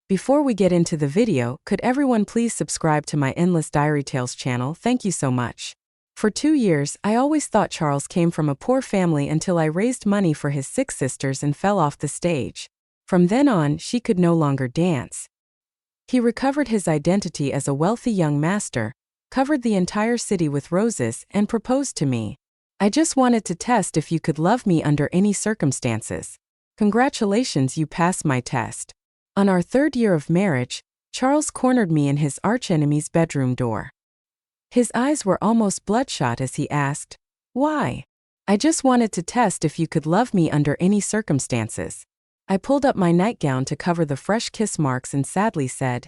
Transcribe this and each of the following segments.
Before we get into the video, could everyone please subscribe to my Endless Diary Tales channel? Thank you so much. For 2 years, I always thought Charles came from a poor family until I raised money for his 6 sisters and fell off the stage. From then on, she could no longer dance. He recovered his identity as a wealthy young master, covered the entire city with roses, and proposed to me. I just wanted to test if you could love me under any circumstances. Congratulations, you passed my test. On our 3rd year of marriage, Charles cornered me in his archenemy's bedroom door. His eyes were almost bloodshot as he asked, "Why?" "I just wanted to test if you could love me under any circumstances." I pulled up my nightgown to cover the fresh kiss marks and sadly said,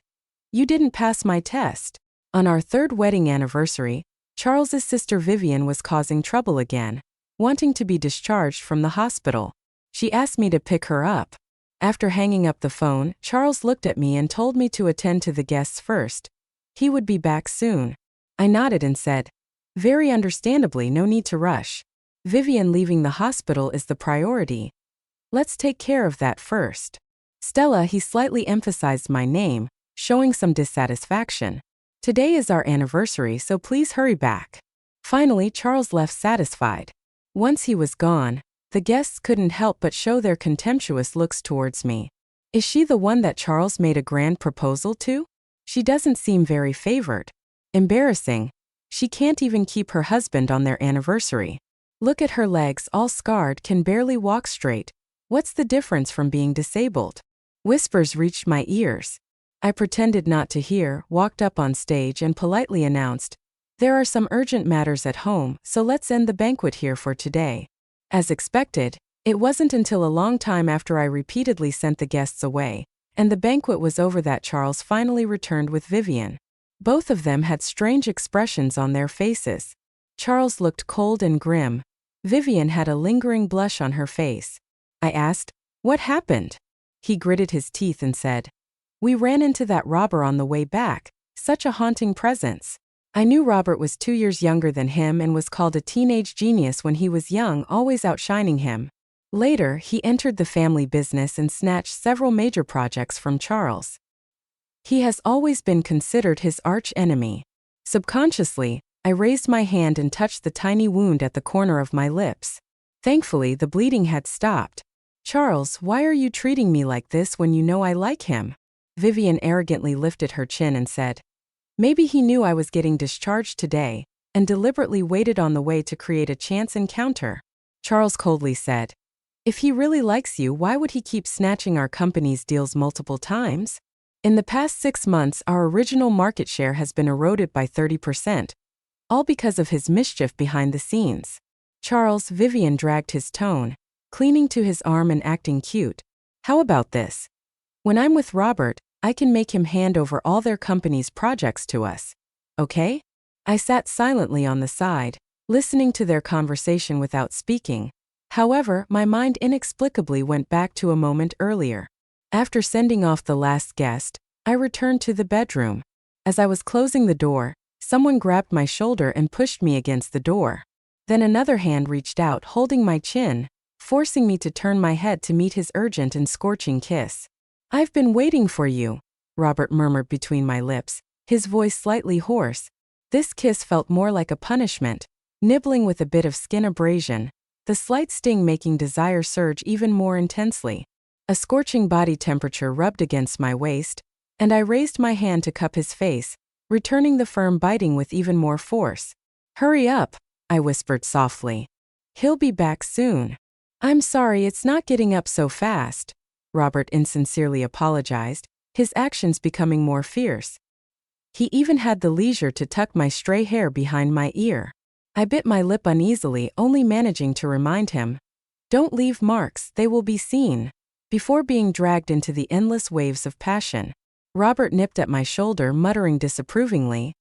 "You didn't pass my test." On our 3rd wedding anniversary, Charles's sister Vivian was causing trouble again, wanting to be discharged from the hospital. She asked me to pick her up. After hanging up the phone, Charles looked at me and told me to attend to the guests first. He would be back soon. I nodded and said, "Very understandably, no need to rush. Vivian leaving the hospital is the priority. Let's take care of that first." Stella, he slightly emphasized my name, showing some dissatisfaction. "Today is our anniversary, so please hurry back." Finally, Charles left satisfied. Once he was gone, the guests couldn't help but show their contemptuous looks towards me. Is she the one that Charles made a grand proposal to? She doesn't seem very favored. Embarrassing. She can't even keep her husband on their anniversary. Look at her legs, all scarred, can barely walk straight. What's the difference from being disabled? Whispers reached my ears. I pretended not to hear, walked up on stage and politely announced, "There are some urgent matters at home, so let's end the banquet here for today." As expected, it wasn't until a long time after I repeatedly sent the guests away, and the banquet was over that Charles finally returned with Vivian. Both of them had strange expressions on their faces. Charles looked cold and grim. Vivian had a lingering blush on her face. I asked, "What happened?" He gritted his teeth and said, "We ran into that robber on the way back. Such a haunting presence." I knew Robert was 2 years younger than him and was called a teenage genius when he was young, always outshining him. Later, he entered the family business and snatched several major projects from Charles. He has always been considered his arch enemy. Subconsciously, I raised my hand and touched the tiny wound at the corner of my lips. Thankfully, the bleeding had stopped. "Charles, why are you treating me like this when you know I like him?" Vivian arrogantly lifted her chin and said, "Maybe he knew I was getting discharged today, and deliberately waited on the way to create a chance encounter." Charles coldly said, "If he really likes you, why would he keep snatching our company's deals multiple times? In the past 6 months, our original market share has been eroded by 30%, all because of his mischief behind the scenes." Charles, Vivian dragged his tone, cleaning to his arm and acting cute. "How about this? When I'm with Robert, I can make him hand over all their company's projects to us. Okay?" I sat silently on the side, listening to their conversation without speaking. However, my mind inexplicably went back to a moment earlier. After sending off the last guest, I returned to the bedroom. As I was closing the door, someone grabbed my shoulder and pushed me against the door. Then another hand reached out, holding my chin, forcing me to turn my head to meet his urgent and scorching kiss. "I've been waiting for you," Robert murmured between my lips, his voice slightly hoarse. This kiss felt more like a punishment, nibbling with a bit of skin abrasion, the slight sting making desire surge even more intensely. A scorching body temperature rubbed against my waist, and I raised my hand to cup his face, returning the firm biting with even more force. "Hurry up," I whispered softly. "He'll be back soon." "I'm sorry, it's not getting up so fast," Robert insincerely apologized, his actions becoming more fierce. He even had the leisure to tuck my stray hair behind my ear. I bit my lip uneasily, only managing to remind him, "Don't leave marks, they will be seen," before being dragged into the endless waves of passion. Robert nipped at my shoulder, muttering disapprovingly,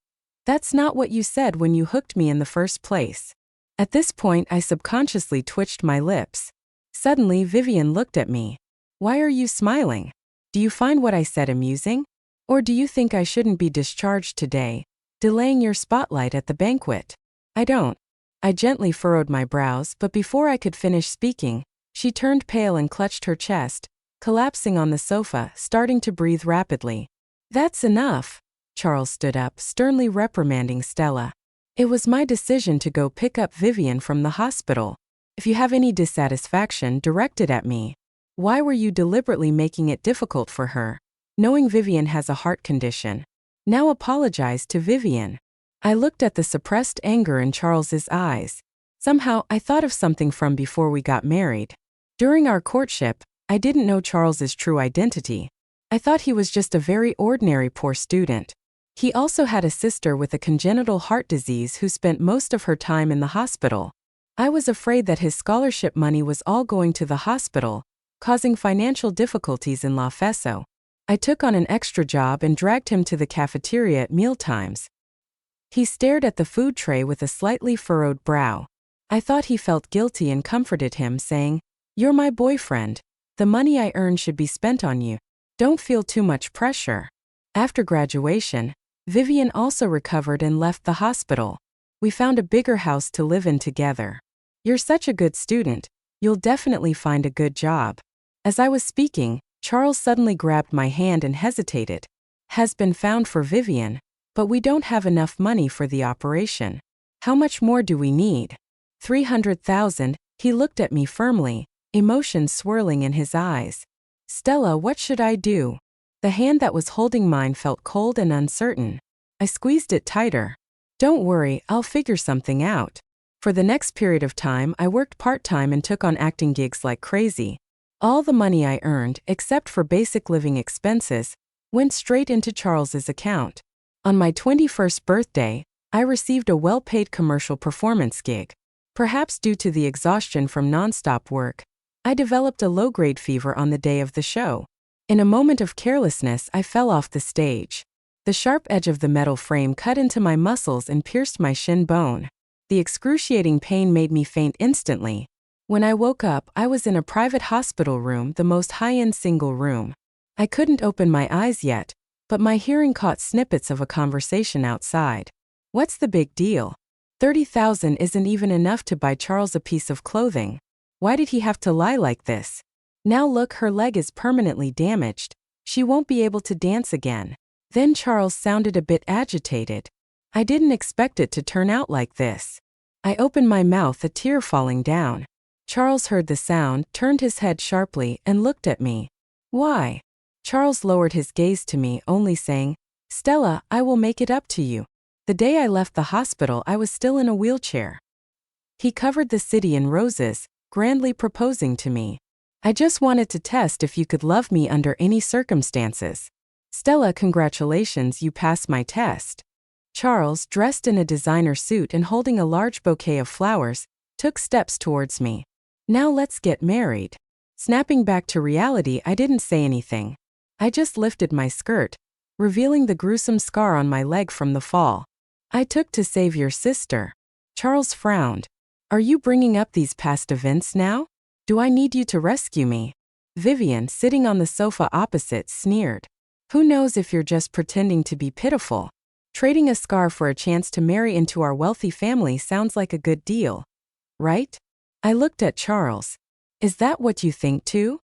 "That's not what you said when you hooked me in the first place." At this point, I subconsciously twitched my lips. Suddenly, Vivian looked at me. "Why are you smiling? Do you find what I said amusing? Or do you think I shouldn't be discharged today, delaying your spotlight at the banquet?" "I don't." I gently furrowed my brows, but before I could finish speaking, she turned pale and clutched her chest, collapsing on the sofa, starting to breathe rapidly. That's enough. Charles stood up, sternly reprimanding Stella. It was my decision to go pick up Vivian from the hospital. If you have any dissatisfaction, direct it at me. Why were you deliberately making it difficult for her, knowing Vivian has a heart condition? Now apologize to Vivian. I looked at the suppressed anger in Charles's eyes. Somehow, I thought of something from before we got married. During our courtship, I didn't know Charles's true identity. I thought he was just a very ordinary poor student. He also had a sister with a congenital heart disease who spent most of her time in the hospital. I was afraid that his scholarship money was all going to the hospital, causing financial difficulties in La Fesso. I took on an extra job and dragged him to the cafeteria at mealtimes. He stared at the food tray with a slightly furrowed brow. I thought he felt guilty and comforted him, saying, "You're my boyfriend. The money I earn should be spent on you. Don't feel too much pressure." After graduation, Vivian also recovered and left the hospital. We found a bigger house to live in together. You're such a good student, you'll definitely find a good job. As I was speaking, Charles suddenly grabbed my hand and hesitated. Has been found for Vivian, but we don't have enough money for the operation. How much more do we need? 300,000, he looked at me firmly, emotions swirling in his eyes. Stella, what should I do? The hand that was holding mine felt cold and uncertain. I squeezed it tighter. Don't worry, I'll figure something out. For the next period of time, I worked part-time and took on acting gigs like crazy. All the money I earned, except for basic living expenses, went straight into Charles's account. On my 21st birthday, I received a well-paid commercial performance gig. Perhaps due to the exhaustion from non-stop work, I developed a low-grade fever on the day of the show. In a moment of carelessness, I fell off the stage. The sharp edge of the metal frame cut into my muscles and pierced my shin bone. The excruciating pain made me faint instantly. When I woke up, I was in a private hospital room, the most high-end single room. I couldn't open my eyes yet, but my hearing caught snippets of a conversation outside. What's the big deal? 30,000 isn't even enough to buy Charles a piece of clothing. Why did he have to lie like this? Now look, her leg is permanently damaged. She won't be able to dance again. Then Charles sounded a bit agitated. I didn't expect it to turn out like this. I opened my mouth, a tear falling down. Charles heard the sound, turned his head sharply, and looked at me. Why? Charles lowered his gaze to me, only saying, Stella, I will make it up to you. The day I left the hospital, I was still in a wheelchair. He covered the city in roses, grandly proposing to me. I just wanted to test if you could love me under any circumstances. Stella, congratulations, you passed my test. Charles, dressed in a designer suit and holding a large bouquet of flowers, took steps towards me. Now let's get married. Snapping back to reality, I didn't say anything. I just lifted my skirt, revealing the gruesome scar on my leg from the fall. I took to save your sister. Charles frowned. Are you bringing up these past events now? Do I need you to rescue me? Vivian, sitting on the sofa opposite, sneered. Who knows if you're just pretending to be pitiful? Trading a scar for a chance to marry into our wealthy family sounds like a good deal. Right? I looked at Charles. Is that what you think too?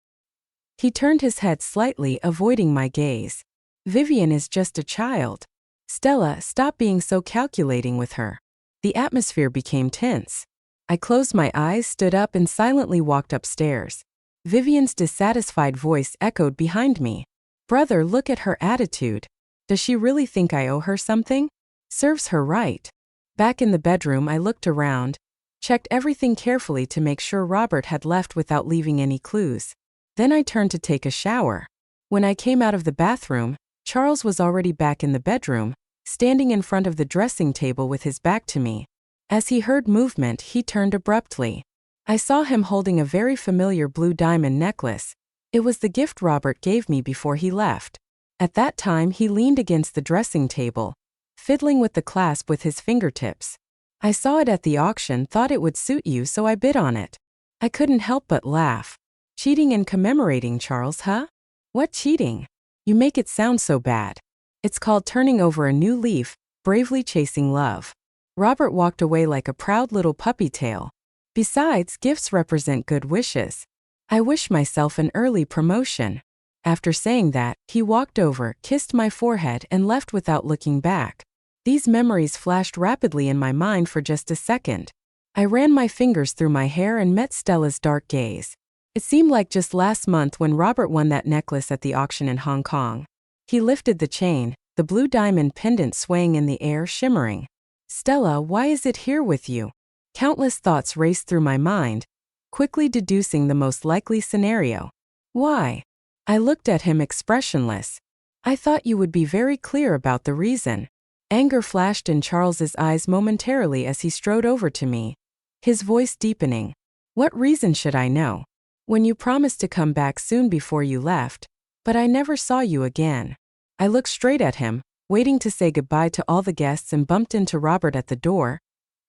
He turned his head slightly, avoiding my gaze. Vivian is just a child. Stella, stop being so calculating with her. The atmosphere became tense. I closed my eyes, stood up, and silently walked upstairs. Vivian's dissatisfied voice echoed behind me. Brother, look at her attitude. Does she really think I owe her something? Serves her right. Back in the bedroom, I looked around, checked everything carefully to make sure Robert had left without leaving any clues. Then I turned to take a shower. When I came out of the bathroom, Charles was already back in the bedroom, standing in front of the dressing table with his back to me. As he heard movement, he turned abruptly. I saw him holding a very familiar blue diamond necklace. It was the gift Robert gave me before he left. At that time, he leaned against the dressing table, fiddling with the clasp with his fingertips. I saw it at the auction, thought it would suit you, so I bid on it. I couldn't help but laugh. Cheating and commemorating, Charles, huh? What cheating? You make it sound so bad. It's called turning over a new leaf, bravely chasing love. Robert walked away like a proud little puppy tail. Besides, gifts represent good wishes. I wish myself an early promotion." After saying that, he walked over, kissed my forehead, and left without looking back. These memories flashed rapidly in my mind for just a second. I ran my fingers through my hair and met Stella's dark gaze. It seemed like just last month when Robert won that necklace at the auction in Hong Kong. He lifted the chain, the blue diamond pendant swaying in the air, shimmering. "Stella, why is it here with you?" Countless thoughts raced through my mind, quickly deducing the most likely scenario. "Why?" I looked at him expressionless. "I thought you would be very clear about the reason." Anger flashed in Charles's eyes momentarily as he strode over to me, his voice deepening. "What reason should I know? When you promised to come back soon before you left, but I never saw you again." I looked straight at him, waiting to say goodbye to all the guests, and bumped into Robert at the door.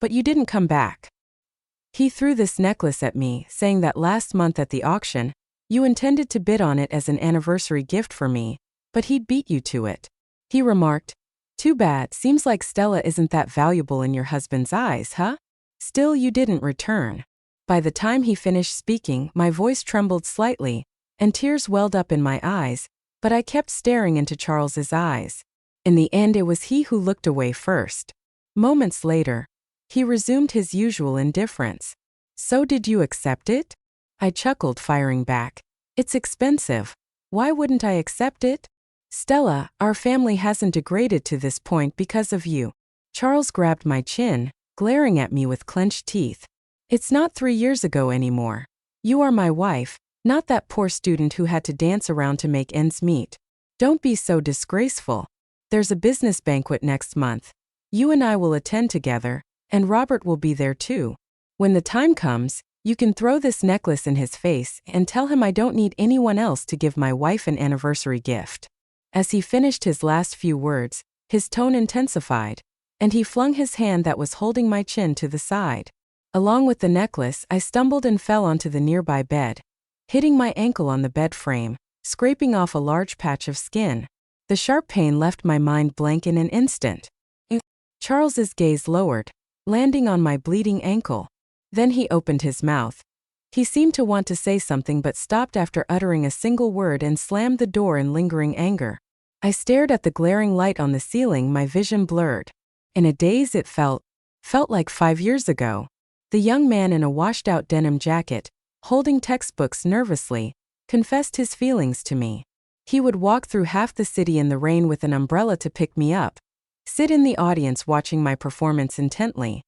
"But you didn't come back." "He threw this necklace at me, saying that last month at the auction, you intended to bid on it as an anniversary gift for me, but he'd beat you to it," he remarked. "Too bad, seems like Stella isn't that valuable in your husband's eyes, huh? Still, you didn't return." By the time he finished speaking, my voice trembled slightly, and tears welled up in my eyes, but I kept staring into Charles's eyes. In the end, it was he who looked away first. Moments later, he resumed his usual indifference. "So did you accept it?" I chuckled, firing back. "It's expensive. Why wouldn't I accept it? Stella, our family hasn't degraded to this point because of you." Charles grabbed my chin, glaring at me with clenched teeth. "It's not 3 years ago anymore. You are my wife, not that poor student who had to dance around to make ends meet. Don't be so disgraceful. There's a business banquet next month. You and I will attend together, and Robert will be there too. When the time comes, you can throw this necklace in his face and tell him I don't need anyone else to give my wife an anniversary gift." As he finished his last few words, his tone intensified, and he flung his hand that was holding my chin to the side. Along with the necklace, I stumbled and fell onto the nearby bed, hitting my ankle on the bed frame, scraping off a large patch of skin. The sharp pain left my mind blank in an instant. Charles's gaze lowered, landing on my bleeding ankle. Then he opened his mouth. He seemed to want to say something but stopped after uttering a single word and slammed the door in lingering anger. I stared at the glaring light on the ceiling, my vision blurred. In a daze, it felt like 5 years ago. The young man in a washed-out denim jacket, holding textbooks nervously, confessed his feelings to me. He would walk through half the city in the rain with an umbrella to pick me up, sit in the audience watching my performance intently.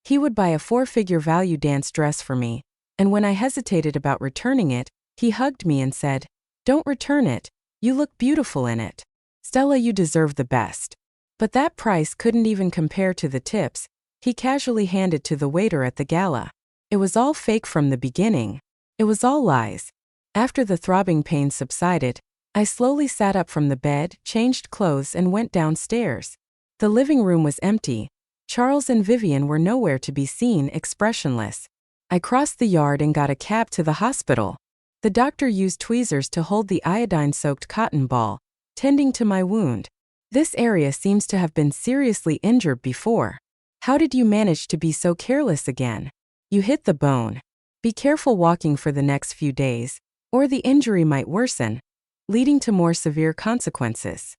He would buy a 4-figure value dance dress for me, and when I hesitated about returning it, he hugged me and said, "Don't return it, you look beautiful in it. Stella, you deserve the best." But that price couldn't even compare to the tips he casually handed to the waiter at the gala. It was all fake from the beginning. It was all lies. After the throbbing pain subsided, I slowly sat up from the bed, changed clothes, and went downstairs. The living room was empty. Charles and Vivian were nowhere to be seen, expressionless. I crossed the yard and got a cab to the hospital. The doctor used tweezers to hold the iodine-soaked cotton ball, tending to my wound. "This area seems to have been seriously injured before. How did you manage to be so careless again? You hit the bone. Be careful walking for the next few days, or the injury might worsen, leading to more severe consequences,"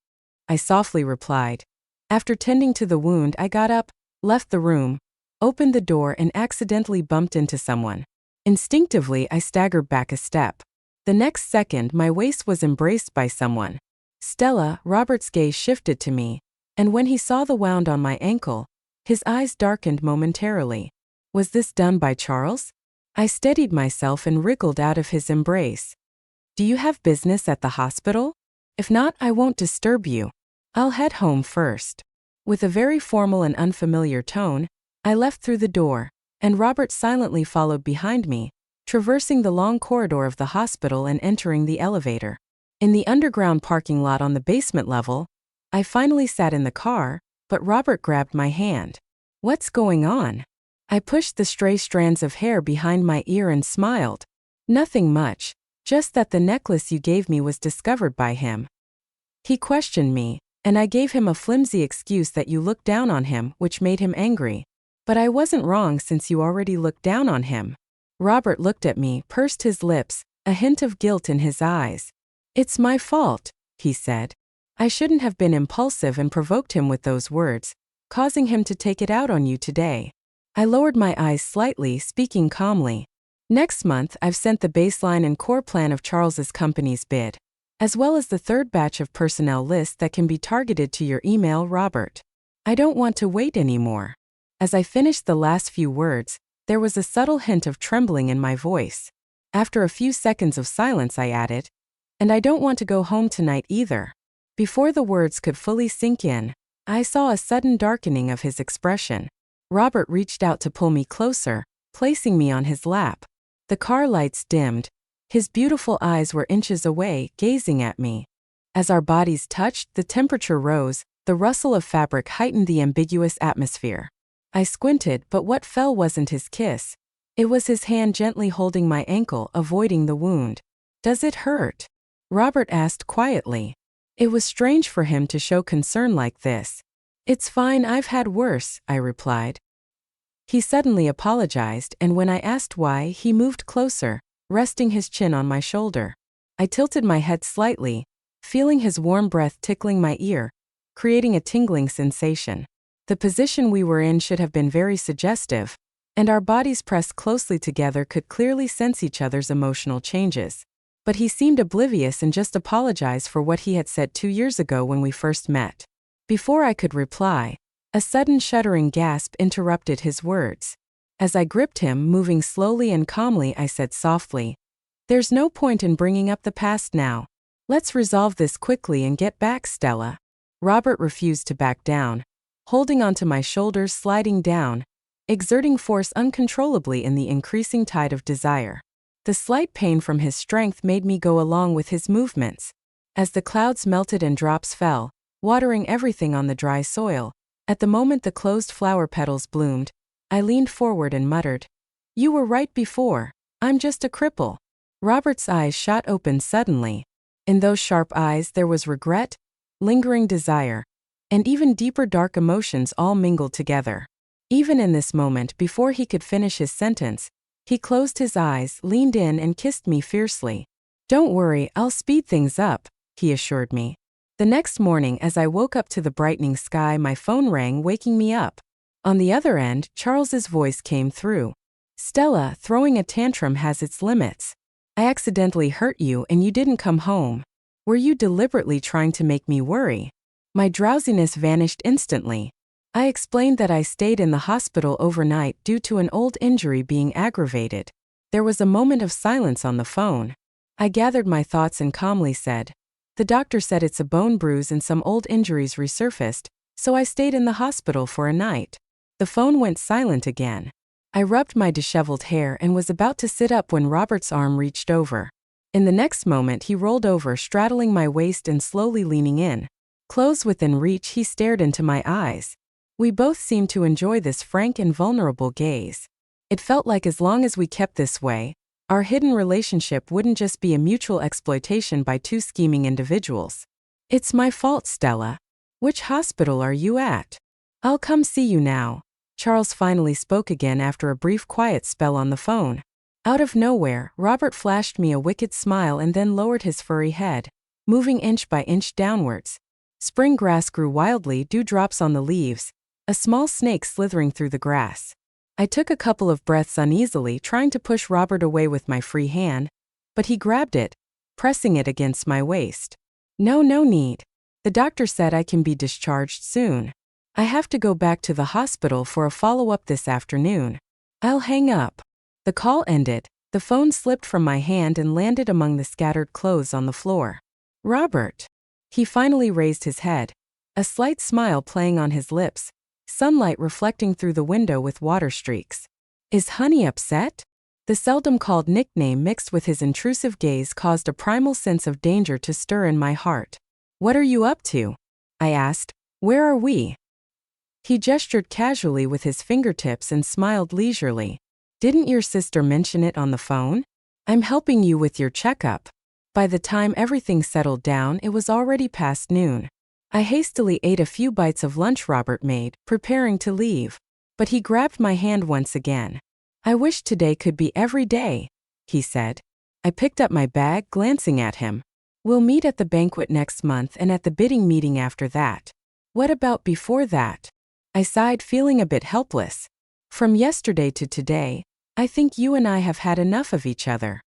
I softly replied. After tending to the wound, I got up, left the room, opened the door, and accidentally bumped into someone. Instinctively, I staggered back a step. The next second, my waist was embraced by someone. "Stella." Robert's gaze shifted to me, and when he saw the wound on my ankle, his eyes darkened momentarily. Was this done by Charles? I steadied myself and wriggled out of his embrace. "Do you have business at the hospital? If not, I won't disturb you. I'll head home first." With a very formal and unfamiliar tone, I left through the door, and Robert silently followed behind me, traversing the long corridor of the hospital and entering the elevator. In the underground parking lot on the basement level, I finally sat in the car, but Robert grabbed my hand. "What's going on?" I pushed the stray strands of hair behind my ear and smiled. "Nothing much, just that the necklace you gave me was discovered by him." He questioned me, and I gave him a flimsy excuse that you looked down on him, which made him angry. But I wasn't wrong since you already looked down on him. Robert looked at me, pursed his lips, a hint of guilt in his eyes. "It's my fault," he said. "I shouldn't have been impulsive and provoked him with those words, causing him to take it out on you today." I lowered my eyes slightly, speaking calmly. "Next month, I've sent the baseline and core plan of Charles's company's bid, as well as the third batch of personnel lists that can be targeted to your email, Robert. I don't want to wait anymore." As I finished the last few words, there was a subtle hint of trembling in my voice. After a few seconds of silence, I added, "And I don't want to go home tonight either." Before the words could fully sink in, I saw a sudden darkening of his expression. Robert reached out to pull me closer, placing me on his lap. The car lights dimmed. His beautiful eyes were inches away, gazing at me. As our bodies touched, the temperature rose, the rustle of fabric heightened the ambiguous atmosphere. I squinted, but what fell wasn't his kiss. It was his hand gently holding my ankle, avoiding the wound. "Does it hurt?" Robert asked quietly. It was strange for him to show concern like this. "It's fine, I've had worse," I replied. He suddenly apologized, and when I asked why, he moved closer, resting his chin on my shoulder. I tilted my head slightly, feeling his warm breath tickling my ear, creating a tingling sensation. The position we were in should have been very suggestive, and our bodies pressed closely together could clearly sense each other's emotional changes. But he seemed oblivious and just apologized for what he had said 2 years ago when we first met. Before I could reply, a sudden shuddering gasp interrupted his words. As I gripped him, moving slowly and calmly, I said softly, "There's no point in bringing up the past now. Let's resolve this quickly and get back, Stella." Robert refused to back down, holding onto my shoulders, sliding down, exerting force uncontrollably in the increasing tide of desire. The slight pain from his strength made me go along with his movements. As the clouds melted and drops fell, watering everything on the dry soil, at the moment the closed flower petals bloomed, I leaned forward and muttered, "You were right before. I'm just a cripple." Robert's eyes shot open suddenly. In those sharp eyes there was regret, lingering desire, and even deeper dark emotions all mingled together. Even in this moment, before he could finish his sentence, he closed his eyes, leaned in, and kissed me fiercely. "Don't worry, I'll speed things up," he assured me. The next morning, as I woke up to the brightening sky, my phone rang, waking me up. On the other end, Charles's voice came through. "Stella, throwing a tantrum has its limits. I accidentally hurt you and you didn't come home. Were you deliberately trying to make me worry?" My drowsiness vanished instantly. I explained that I stayed in the hospital overnight due to an old injury being aggravated. There was a moment of silence on the phone. I gathered my thoughts and calmly said, "The doctor said it's a bone bruise and some old injuries resurfaced, so I stayed in the hospital for a night." The phone went silent again. I rubbed my disheveled hair and was about to sit up when Robert's arm reached over. In the next moment he rolled over, straddling my waist and slowly leaning in. Close within reach, he stared into my eyes. We both seemed to enjoy this frank and vulnerable gaze. It felt like as long as we kept this way, our hidden relationship wouldn't just be a mutual exploitation by two scheming individuals. "It's my fault, Stella. Which hospital are you at? I'll come see you now." Charles finally spoke again after a brief quiet spell on the phone. Out of nowhere, Robert flashed me a wicked smile and then lowered his furry head, moving inch by inch downwards. Spring grass grew wildly, dewdrops on the leaves, a small snake slithering through the grass. I took a couple of breaths uneasily, trying to push Robert away with my free hand, but he grabbed it, pressing it against my waist. "No need. The doctor said I can be discharged soon. I have to go back to the hospital for a follow-up this afternoon. I'll hang up." The call ended, the phone slipped from my hand and landed among the scattered clothes on the floor. "Robert." He finally raised his head, a slight smile playing on his lips, sunlight reflecting through the window with water streaks. "Is Honey upset?" The seldom called nickname mixed with his intrusive gaze caused a primal sense of danger to stir in my heart. "What are you up to?" I asked. "Where are we?" He gestured casually with his fingertips and smiled leisurely. "Didn't your sister mention it on the phone? I'm helping you with your checkup." By the time everything settled down, it was already past noon. I hastily ate a few bites of lunch Robert made, preparing to leave. But he grabbed my hand once again. I wish today could be every day, he said. I picked up my bag, glancing at him. We'll meet at the banquet next month and at the bidding meeting after that. What about before that? I sighed, feeling a bit helpless. From yesterday to today, I think you and I have had enough of each other.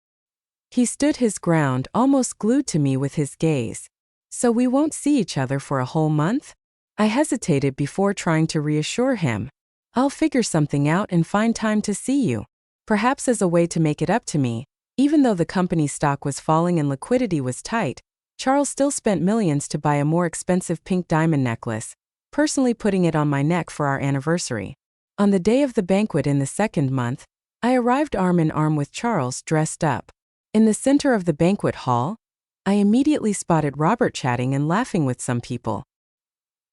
He stood his ground, almost glued to me with his gaze. So we won't see each other for a whole month? I hesitated before trying to reassure him. I'll figure something out and find time to see you. Perhaps as a way to make it up to me. Even though the company's stock was falling and liquidity was tight, Charles still spent millions to buy a more expensive pink diamond necklace, personally putting it on my neck for our anniversary. On the day of the banquet in the second month, I arrived arm in arm with Charles, dressed up. In the center of the banquet hall, I immediately spotted Robert chatting and laughing with some people.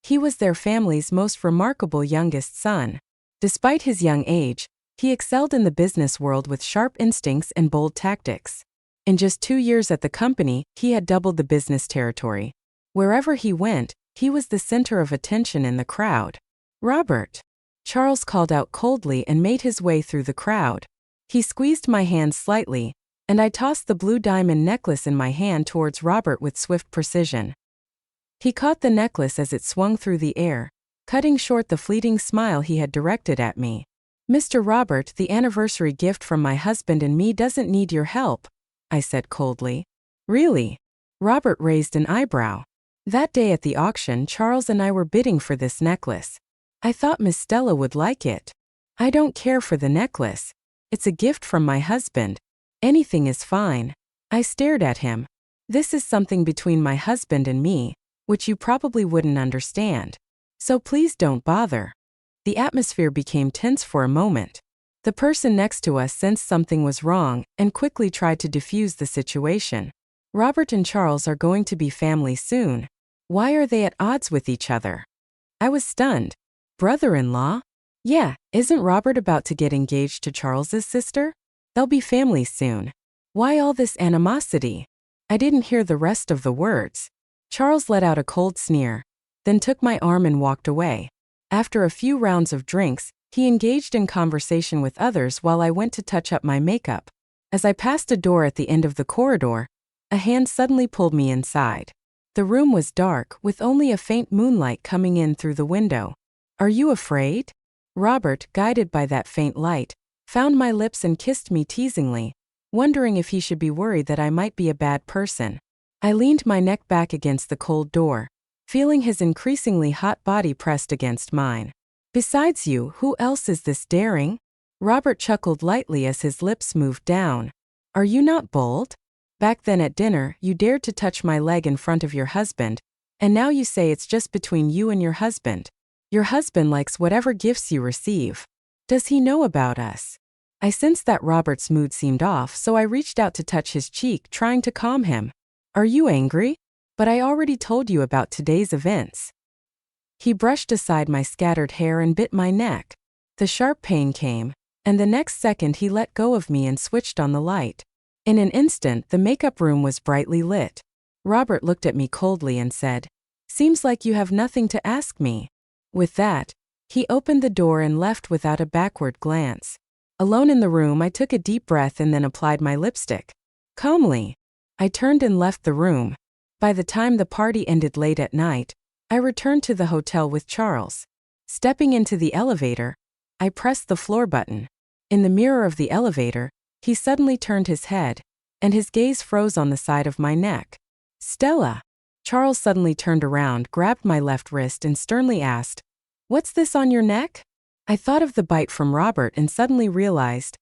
He was their family's most remarkable youngest son. Despite his young age, he excelled in the business world with sharp instincts and bold tactics. In just 2 years at the company, he had doubled the business territory. Wherever he went, he was the center of attention in the crowd. Robert! Charles called out coldly and made his way through the crowd. He squeezed my hand slightly, and I tossed the blue diamond necklace in my hand towards Robert with swift precision. He caught the necklace as it swung through the air, cutting short the fleeting smile he had directed at me. Mr. Robert, the anniversary gift from my husband and me doesn't need your help, I said coldly. Really? Robert raised an eyebrow. That day at the auction, Charles and I were bidding for this necklace. I thought Miss Stella would like it. I don't care for the necklace. It's a gift from my husband. Anything is fine. I stared at him. This is something between my husband and me, which you probably wouldn't understand. So please don't bother. The atmosphere became tense for a moment. The person next to us sensed something was wrong and quickly tried to defuse the situation. Robert and Charles are going to be family soon. Why are they at odds with each other? I was stunned. Brother-in-law? Yeah, isn't Robert about to get engaged to Charles's sister? They'll be family soon. Why all this animosity? I didn't hear the rest of the words. Charles let out a cold sneer, then took my arm and walked away. After a few rounds of drinks, he engaged in conversation with others while I went to touch up my makeup. As I passed a door at the end of the corridor, a hand suddenly pulled me inside. The room was dark, with only a faint moonlight coming in through the window. Are you afraid? Robert, guided by that faint light, found my lips and kissed me teasingly, wondering if he should be worried that I might be a bad person. I leaned my neck back against the cold door, feeling his increasingly hot body pressed against mine. Besides you, who else is this daring? Robert chuckled lightly as his lips moved down. Are you not bold? Back then at dinner, you dared to touch my leg in front of your husband, and now you say it's just between you and your husband. Your husband likes whatever gifts you receive. Does he know about us? I sensed that Robert's mood seemed off, so I reached out to touch his cheek, trying to calm him. Are you angry? But I already told you about today's events. He brushed aside my scattered hair and bit my neck. The sharp pain came, and the next second he let go of me and switched on the light. In an instant, the makeup room was brightly lit. Robert looked at me coldly and said, "Seems like you have nothing to ask me." With that, he opened the door and left without a backward glance. Alone in the room, I took a deep breath and then applied my lipstick. Calmly, I turned and left the room. By the time the party ended late at night, I returned to the hotel with Charles. Stepping into the elevator, I pressed the floor button. In the mirror of the elevator, he suddenly turned his head, and his gaze froze on the side of my neck. Stella! Charles suddenly turned around, grabbed my left wrist and sternly asked, "What's this on your neck?" I thought of the bite from Robert and suddenly realized,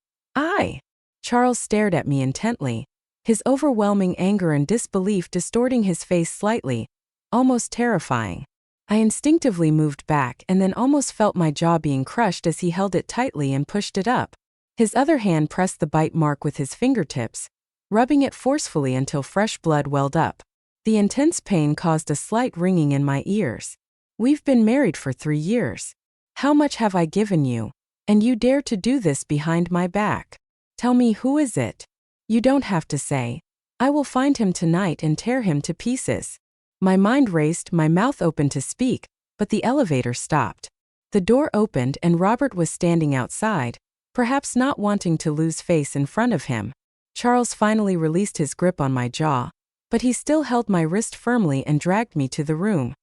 Charles stared at me intently, his overwhelming anger and disbelief distorting his face slightly, almost terrifying. I instinctively moved back and then almost felt my jaw being crushed as he held it tightly and pushed it up. His other hand pressed the bite mark with his fingertips, rubbing it forcefully until fresh blood welled up. The intense pain caused a slight ringing in my ears. We've been married for 3 years. How much have I given you? And you dare to do this behind my back? Tell me, who is it? You don't have to say. I will find him tonight and tear him to pieces. My mind raced, my mouth opened to speak, but the elevator stopped. The door opened and Robert was standing outside, Perhaps not wanting to lose face in front of him, Charles finally released his grip on my jaw, but he still held my wrist firmly and dragged me to the room.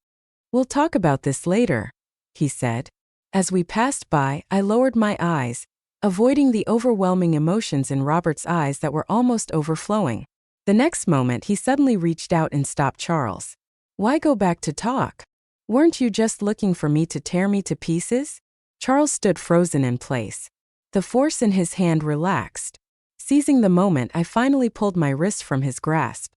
"We'll talk about this later," he said. As we passed by, I lowered my eyes, avoiding the overwhelming emotions in Robert's eyes that were almost overflowing. The next moment, he suddenly reached out and stopped Charles. "Why go back to talk? Weren't you just looking for me to tear me to pieces?" Charles stood frozen in place. The force in his hand relaxed. Seizing the moment, I finally pulled my wrist from his grasp.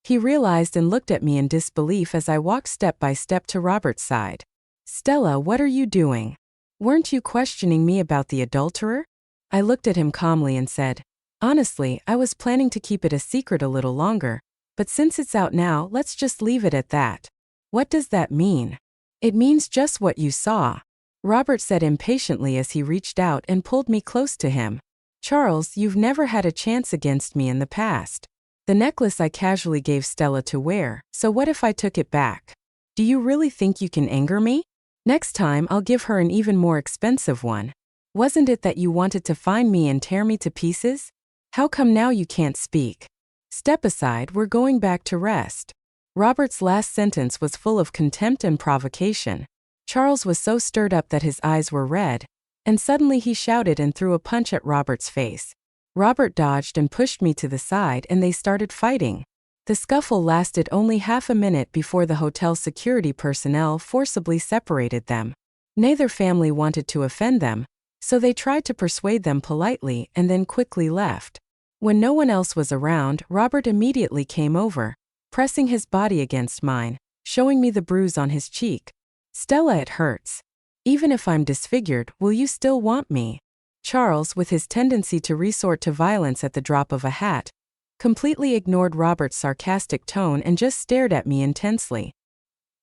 He realized and looked at me in disbelief as I walked step by step to Robert's side. "Stella, what are you doing? Weren't you questioning me about the adulterer?" I looked at him calmly and said, "Honestly, I was planning to keep it a secret a little longer, but since it's out now, let's just leave it at that." "What does that mean?" "It means just what you saw," Robert said impatiently as he reached out and pulled me close to him. "Charles, you've never had a chance against me in the past. The necklace I casually gave Stella to wear, so what if I took it back? Do you really think you can anger me? Next time I'll give her an even more expensive one. Wasn't it that you wanted to find me and tear me to pieces? How come now you can't speak? Step aside, we're going back to rest." Robert's last sentence was full of contempt and provocation. Charles was so stirred up that his eyes were red, and suddenly he shouted and threw a punch at Robert's face. Robert dodged and pushed me to the side and they started fighting. The scuffle lasted only half a minute before the hotel security personnel forcibly separated them. Neither family wanted to offend them, so they tried to persuade them politely and then quickly left. When no one else was around, Robert immediately came over, pressing his body against mine, showing me the bruise on his cheek. "Stella, it hurts. Even if I'm disfigured, will you still want me?" Charles, with his tendency to resort to violence at the drop of a hat, completely ignored Robert's sarcastic tone and just stared at me intensely.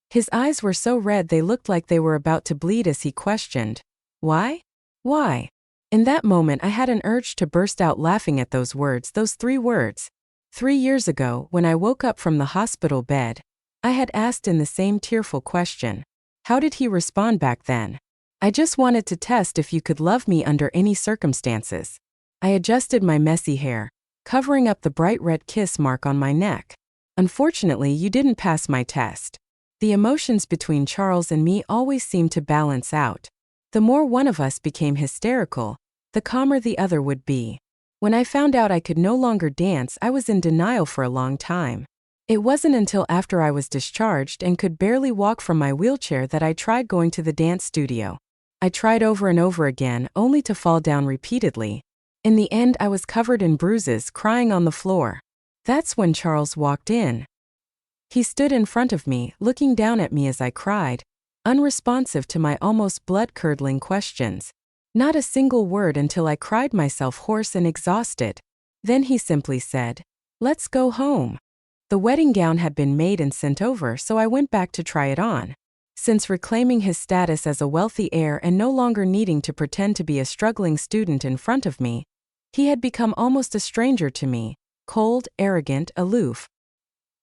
His eyes were so red they looked like they were about to bleed as he questioned, "Why? Why?" In that moment I had an urge to burst out laughing at those words, those 3 words. 3 years ago, when I woke up from the hospital bed, I had asked in the same tearful question. How did he respond back then? "I just wanted to test if you could love me under any circumstances." I adjusted my messy hair, covering up the bright red kiss mark on my neck. "Unfortunately, you didn't pass my test." The emotions between Charles and me always seemed to balance out. The more one of us became hysterical, the calmer the other would be. When I found out I could no longer dance, I was in denial for a long time. It wasn't until after I was discharged and could barely walk from my wheelchair that I tried going to the dance studio. I tried over and over again, only to fall down repeatedly. In the end, I was covered in bruises, crying on the floor. That's when Charles walked in. He stood in front of me, looking down at me as I cried, unresponsive to my almost blood-curdling questions. Not a single word until I cried myself hoarse and exhausted. Then he simply said, "Let's go home." The wedding gown had been made and sent over, so I went back to try it on. Since reclaiming his status as a wealthy heir and no longer needing to pretend to be a struggling student in front of me, he had become almost a stranger to me, cold, arrogant, aloof.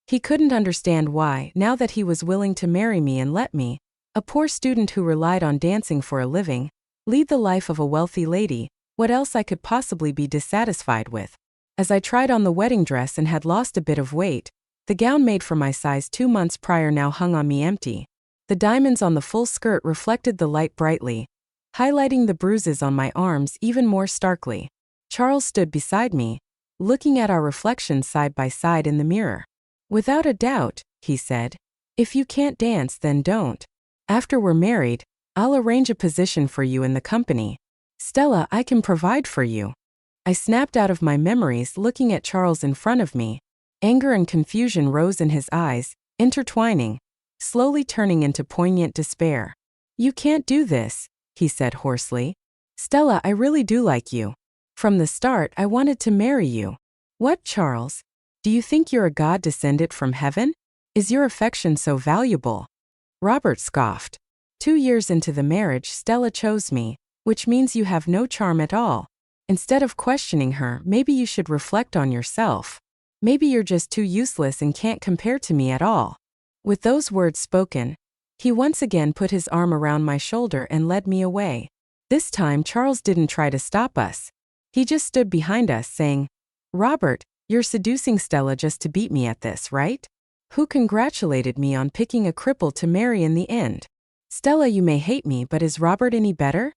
He couldn't understand why, now that he was willing to marry me and let me, a poor student who relied on dancing for a living, lead the life of a wealthy lady, what else I could possibly be dissatisfied with. As I tried on the wedding dress and had lost a bit of weight, the gown made for my size 2 months prior now hung on me empty. The diamonds on the full skirt reflected the light brightly, highlighting the bruises on my arms even more starkly. Charles stood beside me, looking at our reflections side by side in the mirror. "Without a doubt," he said, "if you can't dance, then don't. After we're married, I'll arrange a position for you in the company. Stella, I can provide for you." I snapped out of my memories, looking at Charles in front of me. Anger and confusion rose in his eyes, intertwining, slowly turning into poignant despair. "You can't do this," he said hoarsely. "Stella, I really do like you. From the start, I wanted to marry you." "What, Charles? Do you think you're a god descended from heaven? Is your affection so valuable?" Robert scoffed. 2 years into the marriage, Stella chose me, which means you have no charm at all. Instead of questioning her, maybe you should reflect on yourself. Maybe you're just too useless and can't compare to me at all. With those words spoken, he once again put his arm around my shoulder and led me away. This time, Charles didn't try to stop us. He just stood behind us, saying, "Robert, you're seducing Stella just to beat me at this, right? Who congratulated me on picking a cripple to marry in the end? Stella, you may hate me, but is Robert any better?"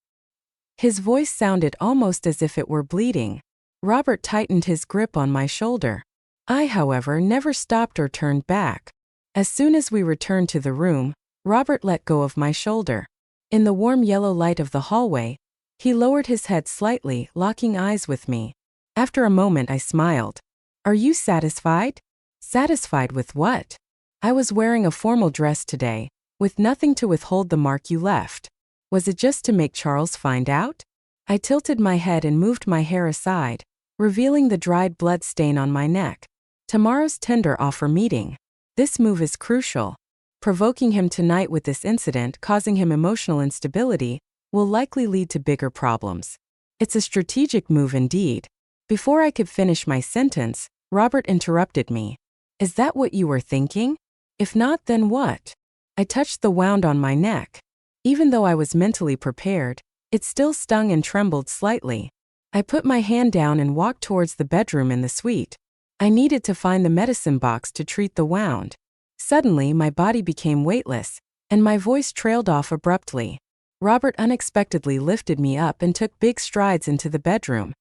His voice sounded almost as if it were bleeding. Robert tightened his grip on my shoulder. I, however, never stopped or turned back. As soon as we returned to the room, Robert let go of my shoulder. In the warm yellow light of the hallway, he lowered his head slightly, locking eyes with me. After a moment, I smiled. "Are you satisfied?" "Satisfied with what?" "I was wearing a formal dress today, with nothing to withhold the mark you left. Was it just to make Charles find out?" I tilted my head and moved my hair aside, revealing the dried blood stain on my neck. "Tomorrow's tender offer meeting. This move is crucial. Provoking him tonight with this incident, causing him emotional instability, will likely lead to bigger problems. It's a strategic move indeed." Before I could finish my sentence, Robert interrupted me. "Is that what you were thinking? If not, then what?" I touched the wound on my neck. Even though I was mentally prepared, it still stung and trembled slightly. I put my hand down and walked towards the bedroom in the suite. I needed to find the medicine box to treat the wound. Suddenly, my body became weightless, and my voice trailed off abruptly. Robert unexpectedly lifted me up and took big strides into the bedroom.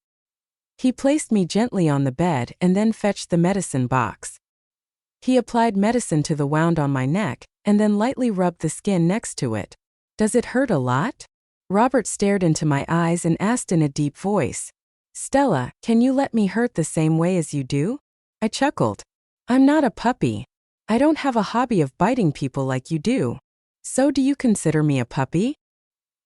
He placed me gently on the bed and then fetched the medicine box. He applied medicine to the wound on my neck and then lightly rubbed the skin next to it. "Does it hurt a lot?" Robert stared into my eyes and asked in a deep voice. "Stella, can you let me hurt the same way as you do?" I chuckled. "I'm not a puppy. I don't have a hobby of biting people like you do. So do you consider me a puppy?"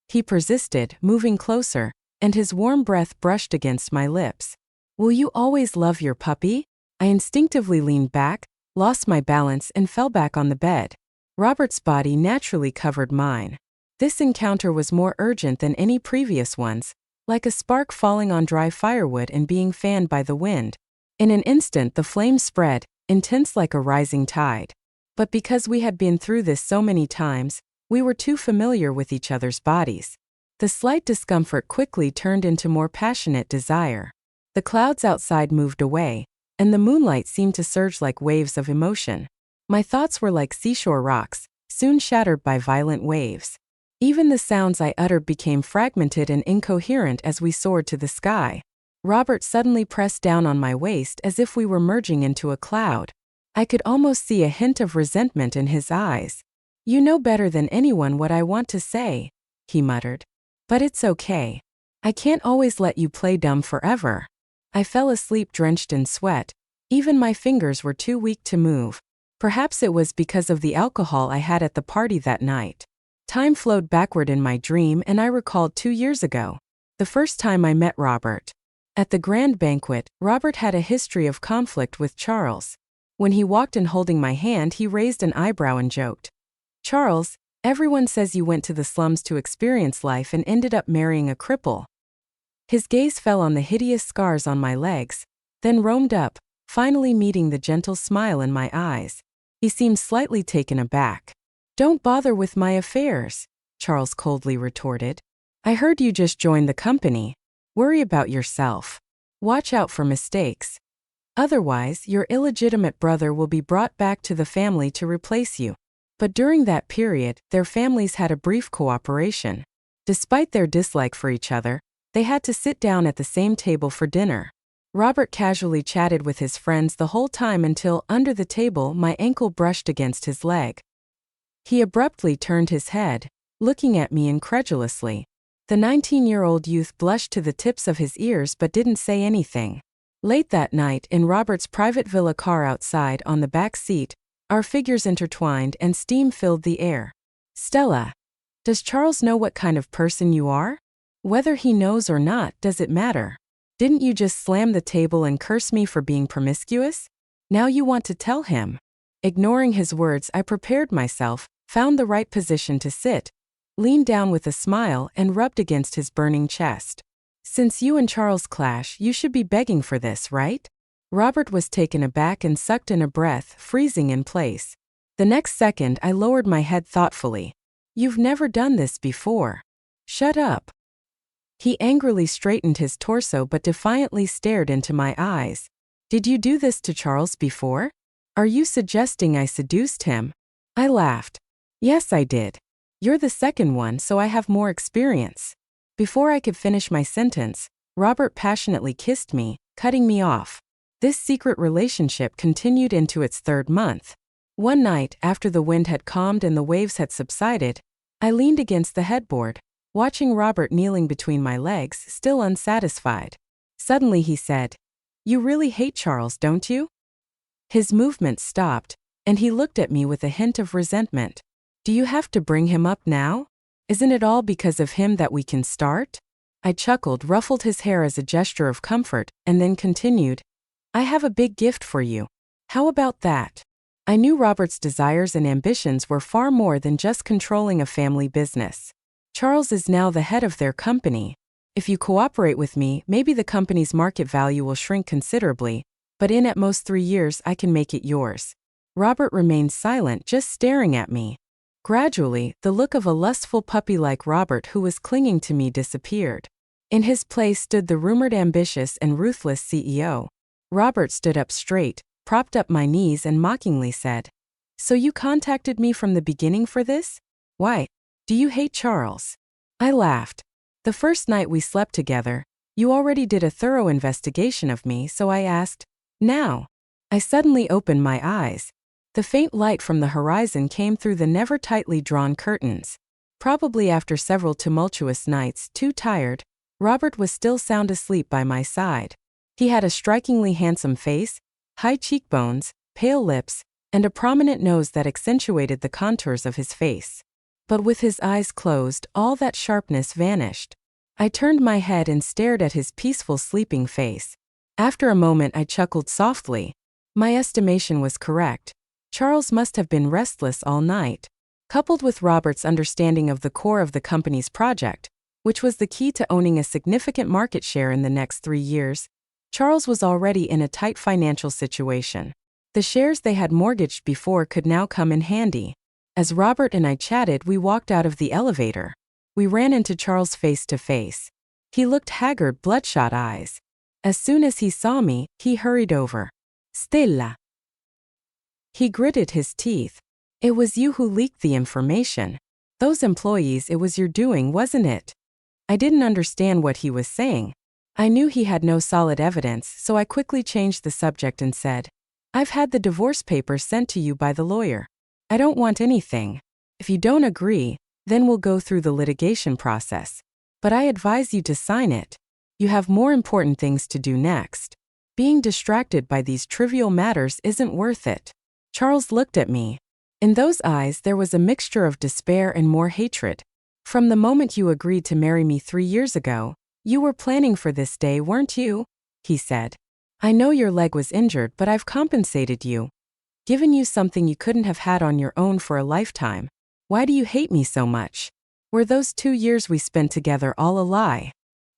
He persisted, moving closer, and his warm breath brushed against my lips. "Will you always love your puppy?" I instinctively leaned back, lost my balance, and fell back on the bed. Robert's body naturally covered mine. This encounter was more urgent than any previous ones, like a spark falling on dry firewood and being fanned by the wind. In an instant, the flames spread, intense like a rising tide. But because we had been through this so many times, we were too familiar with each other's bodies. The slight discomfort quickly turned into more passionate desire. The clouds outside moved away, and the moonlight seemed to surge like waves of emotion. My thoughts were like seashore rocks, soon shattered by violent waves. Even the sounds I uttered became fragmented and incoherent as we soared to the sky. Robert suddenly pressed down on my waist as if we were merging into a cloud. I could almost see a hint of resentment in his eyes. "You know better than anyone what I want to say," he muttered. "But it's okay. I can't always let you play dumb forever." I fell asleep drenched in sweat. Even my fingers were too weak to move. Perhaps it was because of the alcohol I had at the party that night. Time flowed backward in my dream, and I recalled 2 years ago, the first time I met Robert. At the grand banquet, Robert had a history of conflict with Charles. When he walked in holding my hand, he raised an eyebrow and joked, "Charles, everyone says you went to the slums to experience life and ended up marrying a cripple." His gaze fell on the hideous scars on my legs, then roamed up, finally meeting the gentle smile in my eyes. He seemed slightly taken aback. "Don't bother with my affairs," Charles coldly retorted. "I heard you just joined the company. Worry about yourself. Watch out for mistakes. Otherwise, your illegitimate brother will be brought back to the family to replace you." But during that period, their families had a brief cooperation. Despite their dislike for each other, they had to sit down at the same table for dinner. Robert casually chatted with his friends the whole time until, under the table, my ankle brushed against his leg. He abruptly turned his head, looking at me incredulously. The 19-year-old youth blushed to the tips of his ears but didn't say anything. Late that night, in Robert's private villa car outside on the back seat, our figures intertwined and steam filled the air. "Stella, does Charles know what kind of person you are? Whether he knows or not, does it matter? Didn't you just slam the table and curse me for being promiscuous? Now you want to tell him?" Ignoring his words, I prepared myself, found the right position to sit, leaned down with a smile, and rubbed against his burning chest. "Since you and Charles clash, you should be begging for this, right?" Robert was taken aback and sucked in a breath, freezing in place. The next second, I lowered my head thoughtfully. "You've never done this before." "Shut up." He angrily straightened his torso but defiantly stared into my eyes. Did you do this to Charles before? Are you suggesting I seduced him? I laughed. Yes, I did. You're the second one, so I have more experience. Before I could finish my sentence, Robert passionately kissed me, cutting me off. This secret relationship continued into its third month. One night, after the wind had calmed and the waves had subsided, I leaned against the headboard, watching Robert kneeling between my legs, still unsatisfied. Suddenly he said, "You really hate Charles, don't you?" His movements stopped, and he looked at me with a hint of resentment. Do you have to bring him up now? Isn't it all because of him that we can start? I chuckled, ruffled his hair as a gesture of comfort, and then continued, I have a big gift for you. How about that? I knew Robert's desires and ambitions were far more than just controlling a family business. Charles is now the head of their company. If you cooperate with me, maybe the company's market value will shrink considerably, but in at most 3 years I can make it yours. Robert remained silent, just staring at me. Gradually, the look of a lustful puppy like Robert who was clinging to me disappeared. In his place stood the rumored ambitious and ruthless CEO. Robert stood up straight, propped up my knees and mockingly said, "So you contacted me from the beginning for this? Why? Do you hate Charles?" I laughed. The first night we slept together, you already did a thorough investigation of me, so I asked, "Now?" I suddenly opened my eyes. The faint light from the horizon came through the never tightly drawn curtains. Probably after several tumultuous nights, too tired, Robert was still sound asleep by my side. He had a strikingly handsome face, high cheekbones, pale lips, and a prominent nose that accentuated the contours of his face. But with his eyes closed, all that sharpness vanished. I turned my head and stared at his peaceful sleeping face. After a moment I chuckled softly. My estimation was correct. Charles must have been restless all night. Coupled with Robert's understanding of the core of the company's project, which was the key to owning a significant market share in the next 3 years, Charles was already in a tight financial situation. The shares they had mortgaged before could now come in handy. As Robert and I chatted, we walked out of the elevator. We ran into Charles face to face. He looked haggard, bloodshot eyes. As soon as he saw me, he hurried over. "Stella." He gritted his teeth. "It was you who leaked the information. Those employees, it was your doing, wasn't it?" I didn't understand what he was saying. I knew he had no solid evidence, so I quickly changed the subject and said, "I've had the divorce papers sent to you by the lawyer. I don't want anything. If you don't agree, then we'll go through the litigation process. But I advise you to sign it. You have more important things to do next. Being distracted by these trivial matters isn't worth it." Charles looked at me. In those eyes there was a mixture of despair and more hatred. "From the moment you agreed to marry me 3 years ago, you were planning for this day, weren't you?" he said. "I know your leg was injured, but I've compensated you. Given you something you couldn't have had on your own for a lifetime. Why do you hate me so much? Were those 2 years we spent together all a lie?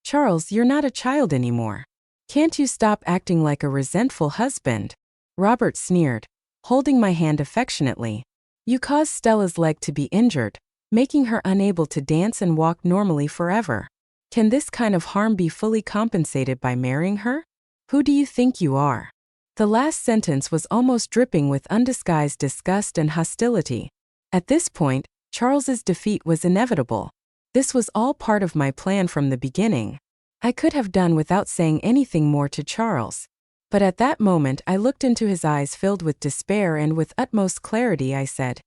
Charles, you're not a child anymore. Can't you stop acting like a resentful husband?" Robert sneered, holding my hand affectionately. "You caused Stella's leg to be injured, making her unable to dance and walk normally forever. Can this kind of harm be fully compensated by marrying her? Who do you think you are?" The last sentence was almost dripping with undisguised disgust and hostility. At this point, Charles's defeat was inevitable. This was all part of my plan from the beginning. I could have done without saying anything more to Charles. But at that moment I looked into his eyes filled with despair and with utmost clarity I said,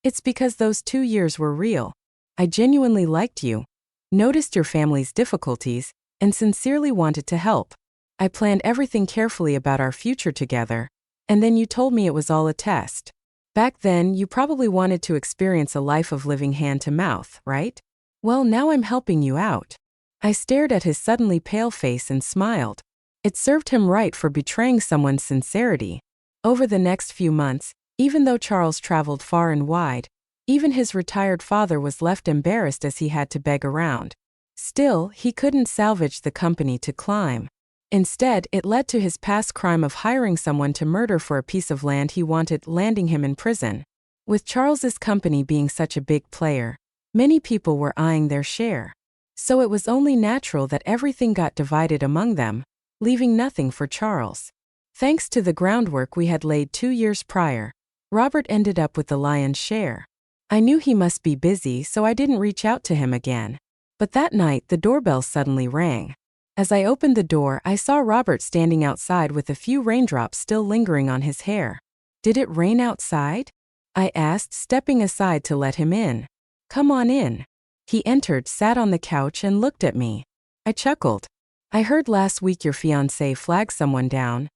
"It's because those 2 years were real. I genuinely liked you, noticed your family's difficulties, and sincerely wanted to help. I planned everything carefully about our future together, and then you told me it was all a test. Back then, you probably wanted to experience a life of living hand to mouth, right? Well, now I'm helping you out." I stared at his suddenly pale face and smiled. It served him right for betraying someone's sincerity. Over the next few months, even though Charles traveled far and wide, even his retired father was left embarrassed as he had to beg around. Still, he couldn't salvage the company to climb. Instead, it led to his past crime of hiring someone to murder for a piece of land he wanted, landing him in prison. With Charles's company being such a big player, many people were eyeing their share. So it was only natural that everything got divided among them, leaving nothing for Charles. Thanks to the groundwork we had laid 2 years prior, Robert ended up with the lion's share. I knew he must be busy, so I didn't reach out to him again. But that night, the doorbell suddenly rang. As I opened the door, I saw Robert standing outside with a few raindrops still lingering on his hair. "Did it rain outside?" I asked, stepping aside to let him in. "Come on in." He entered, sat on the couch, and looked at me. I chuckled. "I heard last week your fiancée flagged someone down,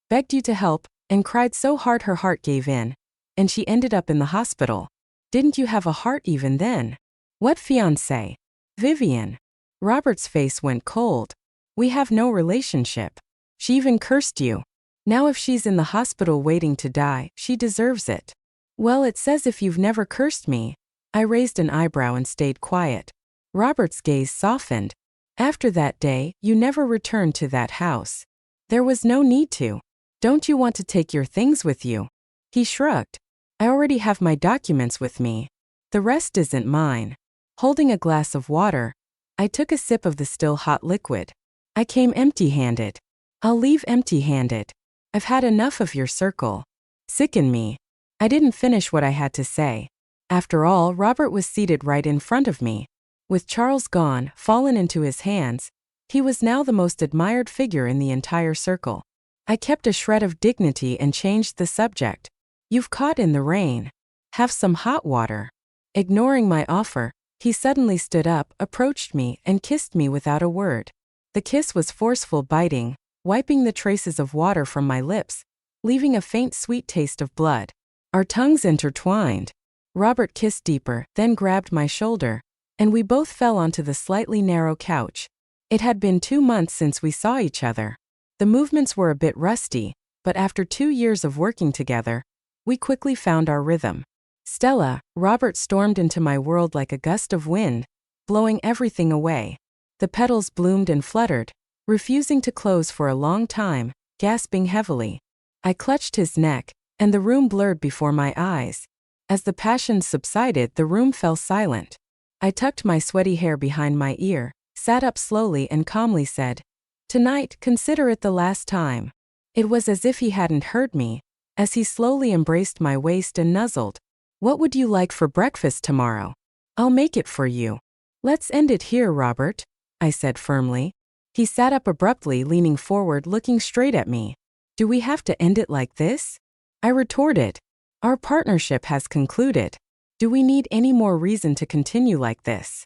begged you to help, and cried so hard her heart gave in, and she ended up in the hospital. Didn't you have a heart even then?" "What fiancée?" "Vivian." Robert's face went cold. "We have no relationship. She even cursed you. Now if she's in the hospital waiting to die, she deserves it." "Well, it says if you've never cursed me." I raised an eyebrow and stayed quiet. Robert's gaze softened. "After that day, you never returned to that house. There was no need to. Don't you want to take your things with you?" He shrugged. "I already have my documents with me. The rest isn't mine." Holding a glass of water, I took a sip of the still hot liquid. "I came empty-handed. I'll leave empty-handed. I've had enough of your circle. Sicken me." I didn't finish what I had to say. After all, Robert was seated right in front of me. With Charles gone, fallen into his hands, he was now the most admired figure in the entire circle. I kept a shred of dignity and changed the subject. "You've caught in the rain. Have some hot water." Ignoring my offer, he suddenly stood up, approached me, and kissed me without a word. The kiss was forceful, biting, wiping the traces of water from my lips, leaving a faint sweet taste of blood. Our tongues intertwined. Robert kissed deeper, then grabbed my shoulder, and we both fell onto the slightly narrow couch. It had been 2 months since we saw each other. The movements were a bit rusty, but after 2 years of working together, we quickly found our rhythm. "Stella," Robert stormed into my world like a gust of wind, blowing everything away. The petals bloomed and fluttered, refusing to close for a long time, gasping heavily. I clutched his neck, and the room blurred before my eyes. As the passion subsided, the room fell silent. I tucked my sweaty hair behind my ear, sat up slowly and calmly said, "Tonight, consider it the last time." It was as if he hadn't heard me, as he slowly embraced my waist and nuzzled. "What would you like for breakfast tomorrow? I'll make it for you." "Let's end it here, Robert," I said firmly. He sat up abruptly, leaning forward, looking straight at me. "Do we have to end it like this?" I retorted. "Our partnership has concluded. Do we need any more reason to continue like this?"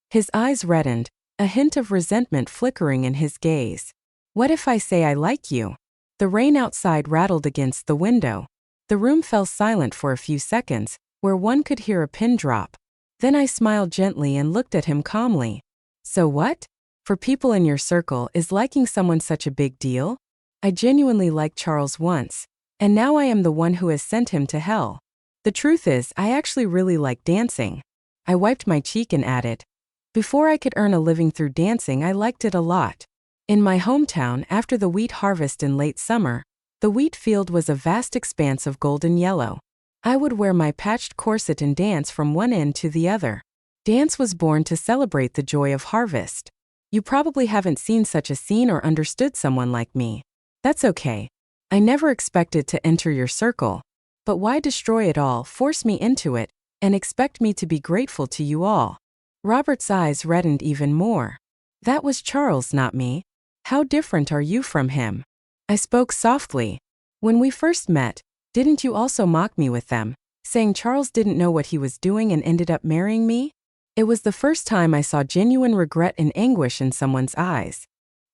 His eyes reddened, a hint of resentment flickering in his gaze. "What if I say I like you?" The rain outside rattled against the window. The room fell silent for a few seconds, where one could hear a pin drop. Then I smiled gently and looked at him calmly. "So what? For people in your circle, is liking someone such a big deal? I genuinely liked Charles once, and now I am the one who has sent him to hell. The truth is, I actually really like dancing." I wiped my cheek and added, "Before I could earn a living through dancing, I liked it a lot." In my hometown, after the wheat harvest in late summer, the wheat field was a vast expanse of golden yellow. I would wear my patched corset and dance from one end to the other. Dance was born to celebrate the joy of harvest. You probably haven't seen such a scene or understood someone like me. That's okay. I never expected to enter your circle. But why destroy it all, force me into it, and expect me to be grateful to you all? Robert's eyes reddened even more. "That was Charles, not me. How different are you from him?" I spoke softly. "When we first met, didn't you also mock me with them, saying Charles didn't know what he was doing and ended up marrying me?" It was the first time I saw genuine regret and anguish in someone's eyes.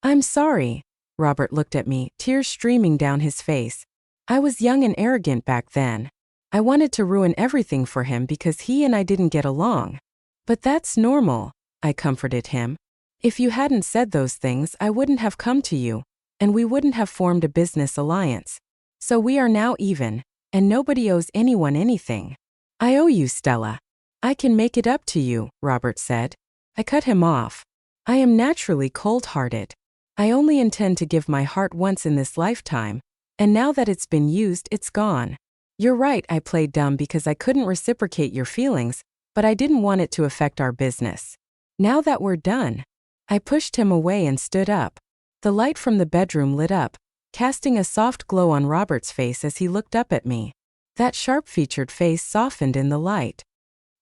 "I'm sorry." Robert looked at me, tears streaming down his face. "I was young and arrogant back then. I wanted to ruin everything for him because he and I didn't get along. But that's normal," I comforted him. "If you hadn't said those things, I wouldn't have come to you, and we wouldn't have formed a business alliance. So we are now even, and nobody owes anyone anything." "I owe you, Stella. I can make it up to you," Robert said. I cut him off. "I am naturally cold-hearted. I only intend to give my heart once in this lifetime, and now that it's been used, it's gone. You're right, I played dumb because I couldn't reciprocate your feelings, but I didn't want it to affect our business. Now that we're done. I pushed him away and stood up. The light from the bedroom lit up, casting a soft glow on Robert's face as he looked up at me. That sharp-featured face softened in the light.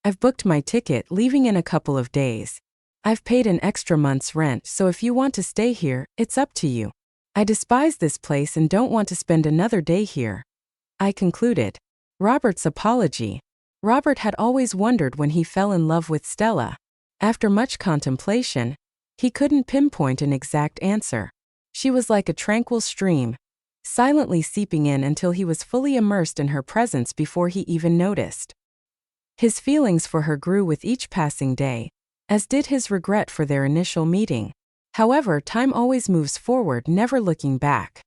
I've booked my ticket, leaving in a couple of days. I've paid an extra month's rent, so if you want to stay here, it's up to you. I despise this place and don't want to spend another day here. I concluded. Robert's apology. Robert had always wondered when he fell in love with Stella. After much contemplation, he couldn't pinpoint an exact answer. She was like a tranquil stream, silently seeping in until he was fully immersed in her presence before he even noticed. His feelings for her grew with each passing day, as did his regret for their initial meeting. However, time always moves forward, never looking back.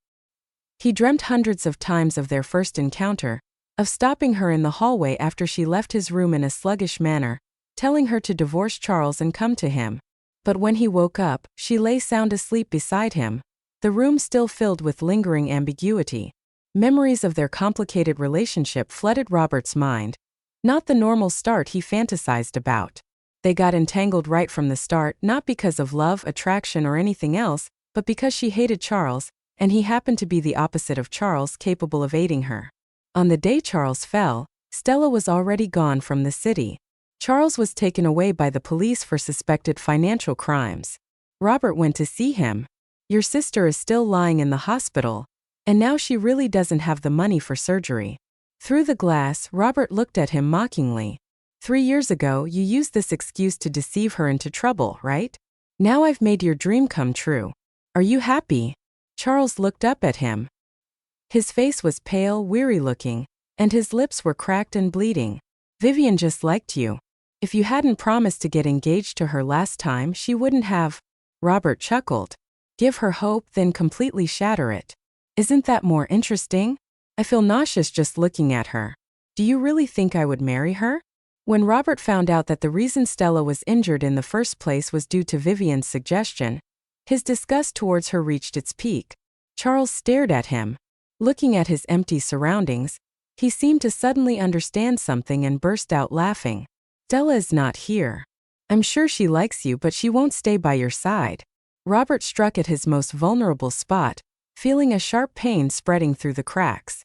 He dreamt hundreds of times of their first encounter, of stopping her in the hallway after she left his room in a sluggish manner, telling her to divorce Charles and come to him. But when he woke up, she lay sound asleep beside him, the room still filled with lingering ambiguity. Memories of their complicated relationship flooded Robert's mind, not the normal start he fantasized about. They got entangled right from the start, not because of love, attraction, or anything else, but because she hated Charles, and he happened to be the opposite of Charles, capable of aiding her. On the day Charles fell, Stella was already gone from the city. Charles was taken away by the police for suspected financial crimes. Robert went to see him. Your sister is still lying in the hospital, and now she really doesn't have the money for surgery. Through the glass, Robert looked at him mockingly. 3 years ago, you used this excuse to deceive her into trouble, right? Now I've made your dream come true. Are you happy? Charles looked up at him. His face was pale, weary-looking, and his lips were cracked and bleeding. Vivian just liked you. If you hadn't promised to get engaged to her last time, she wouldn't have. Robert chuckled. Give her hope, then completely shatter it. Isn't that more interesting? I feel nauseous just looking at her. Do you really think I would marry her? When Robert found out that the reason Stella was injured in the first place was due to Vivian's suggestion, his disgust towards her reached its peak. Charles stared at him. Looking at his empty surroundings, he seemed to suddenly understand something and burst out laughing. Stella is not here. I'm sure she likes you, but she won't stay by your side. Robert struck at his most vulnerable spot, feeling a sharp pain spreading through the cracks.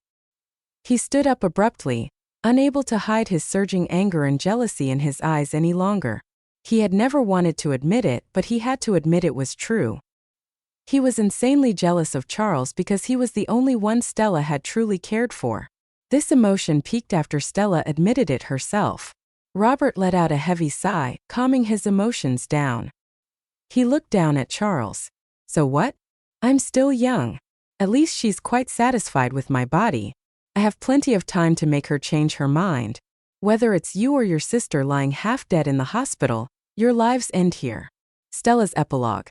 He stood up abruptly, unable to hide his surging anger and jealousy in his eyes any longer. He had never wanted to admit it, but he had to admit it was true. He was insanely jealous of Charles because he was the only one Stella had truly cared for. This emotion peaked after Stella admitted it herself. Robert let out a heavy sigh, calming his emotions down. He looked down at Charles. So what? I'm still young. At least she's quite satisfied with my body. I have plenty of time to make her change her mind. Whether it's you or your sister lying half dead in the hospital, your lives end here. Stella's epilogue.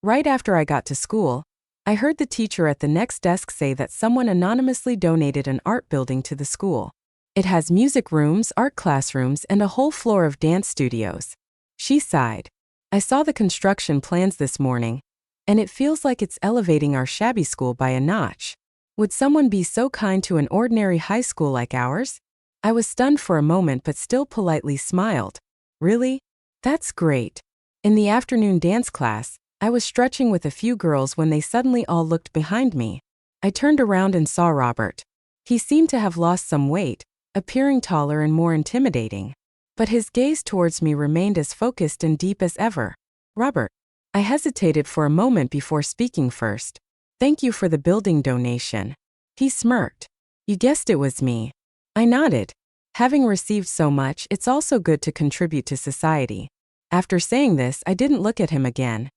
Right after I got to school, I heard the teacher at the next desk say that someone anonymously donated an art building to the school. It has music rooms, art classrooms, and a whole floor of dance studios. She sighed. I saw the construction plans this morning, and it feels like it's elevating our shabby school by a notch. Would someone be so kind to an ordinary high school like ours? I was stunned for a moment but still politely smiled. Really? That's great. In the afternoon dance class, I was stretching with a few girls when they suddenly all looked behind me. I turned around and saw Robert. He seemed to have lost some weight, appearing taller and more intimidating. But his gaze towards me remained as focused and deep as ever. Robert. I hesitated for a moment before speaking first. Thank you for the building donation. He smirked. You guessed it was me. I nodded. Having received so much, it's also good to contribute to society. After saying this, I didn't look at him again.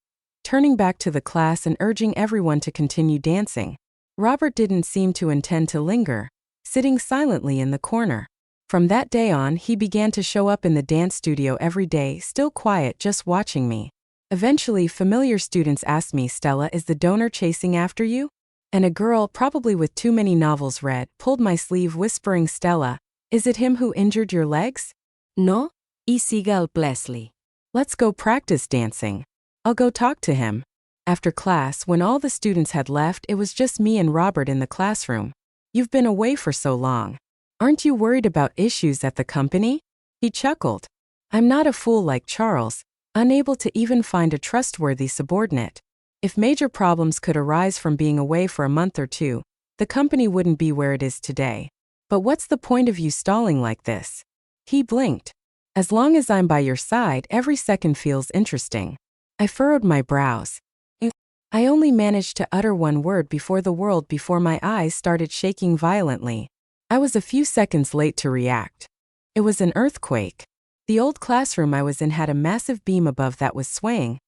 Turning back to the class and urging everyone to continue dancing. Robert didn't seem to intend to linger, sitting silently in the corner. From that day on, he began to show up in the dance studio every day, still quiet, just watching me. Eventually, familiar students asked me, Stella, is the donor chasing after you? And a girl, probably with too many novels read, pulled my sleeve whispering, Stella, is it him who injured your legs? No, Isigal Blesley. Let's go practice dancing. I'll go talk to him. After class, when all the students had left, it was just me and Robert in the classroom. You've been away for so long. Aren't you worried about issues at the company? He chuckled. I'm not a fool like Charles. unable to even find a trustworthy subordinate. If major problems could arise from being away for a month or two, the company wouldn't be where it is today. But what's the point of you stalling like this? He blinked. As long as I'm by your side, every second feels interesting. I furrowed my brows. I only managed to utter one word before my eyes started shaking violently. I was a few seconds late to react. It was an earthquake. The old classroom I was in had a massive beam above that was swaying.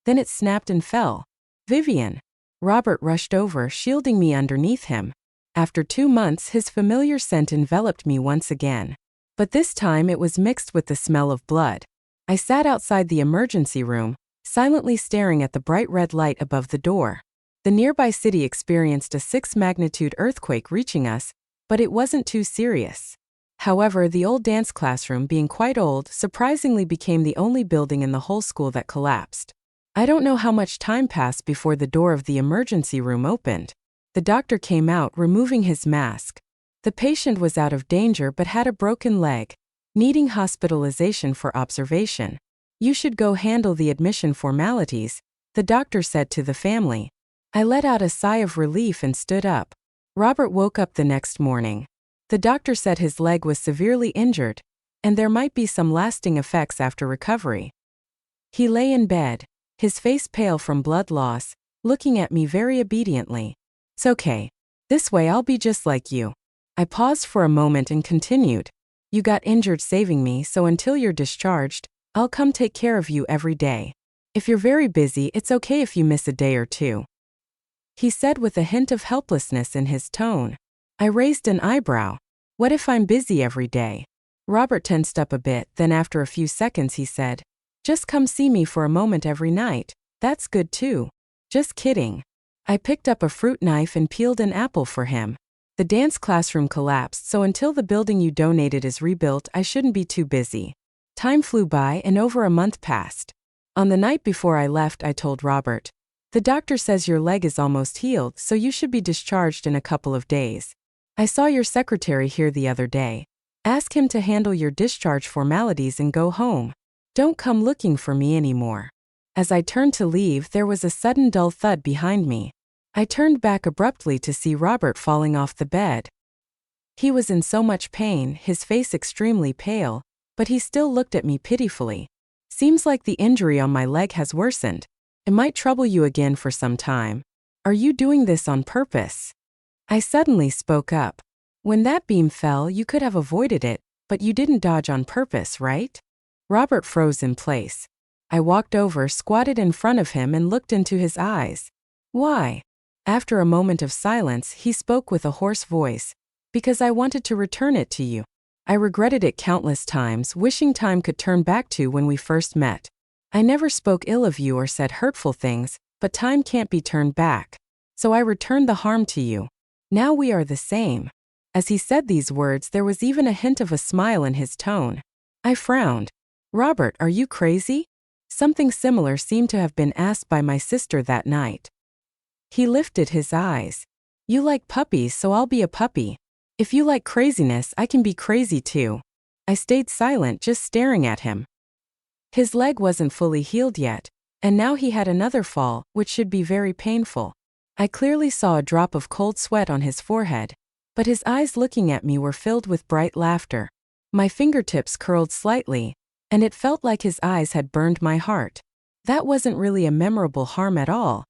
Then it snapped and fell. Vivian. Robert rushed over, shielding me underneath him. After 2 months, his familiar scent enveloped me once again. But this time it was mixed with the smell of blood. I sat outside the emergency room, silently staring at the bright red light above the door. The nearby city experienced a 6-magnitude earthquake reaching us, but it wasn't too serious. However, the old dance classroom, being quite old, surprisingly became the only building in the whole school that collapsed. I don't know how much time passed before the door of the emergency room opened. The doctor came out, removing his mask. The patient was out of danger but had a broken leg, needing hospitalization for observation. You should go handle the admission formalities, the doctor said to the family. I let out a sigh of relief and stood up. Robert woke up the next morning. The doctor said his leg was severely injured, and there might be some lasting effects after recovery. He lay in bed, his face pale from blood loss, looking at me very obediently. It's okay. This way I'll be just like you. I paused for a moment and continued. You got injured saving me, so until you're discharged, I'll come take care of you every day. If you're very busy, it's okay if you miss a day or two. He said with a hint of helplessness in his tone. I raised an eyebrow. What if I'm busy every day? Robert tensed up a bit, then after a few seconds he said, just come see me for a moment every night. That's good too. Just kidding. I picked up a fruit knife and peeled an apple for him. The dance classroom collapsed, so until the building you donated is rebuilt, I shouldn't be too busy. Time flew by and over a month passed. On the night before I left, I told Robert, the doctor says your leg is almost healed, so you should be discharged in a couple of days. I saw your secretary here the other day. Ask him to handle your discharge formalities and go home. Don't come looking for me anymore. As I turned to leave, there was a sudden dull thud behind me. I turned back abruptly to see Robert falling off the bed. He was in so much pain, his face extremely pale, but he still looked at me pitifully. Seems like the injury on my leg has worsened. It might trouble you again for some time. Are you doing this on purpose? I suddenly spoke up. When that beam fell, you could have avoided it, but you didn't dodge on purpose, right? Robert froze in place. I walked over, squatted in front of him and looked into his eyes. Why? After a moment of silence, he spoke with a hoarse voice. Because I wanted to return it to you. I regretted it countless times, wishing time could turn back to when we first met. I never spoke ill of you or said hurtful things, but time can't be turned back. So I returned the harm to you. Now we are the same. As he said these words, there was even a hint of a smile in his tone. I frowned. Robert, are you crazy? Something similar seemed to have been asked by my sister that night. He lifted his eyes. You like puppies, so I'll be a puppy. If you like craziness, I can be crazy too. I stayed silent, just staring at him. His leg wasn't fully healed yet, and now he had another fall, which should be very painful. I clearly saw a drop of cold sweat on his forehead, but his eyes looking at me were filled with bright laughter. My fingertips curled slightly, and it felt like his eyes had burned my heart. That wasn't really a memorable harm at all.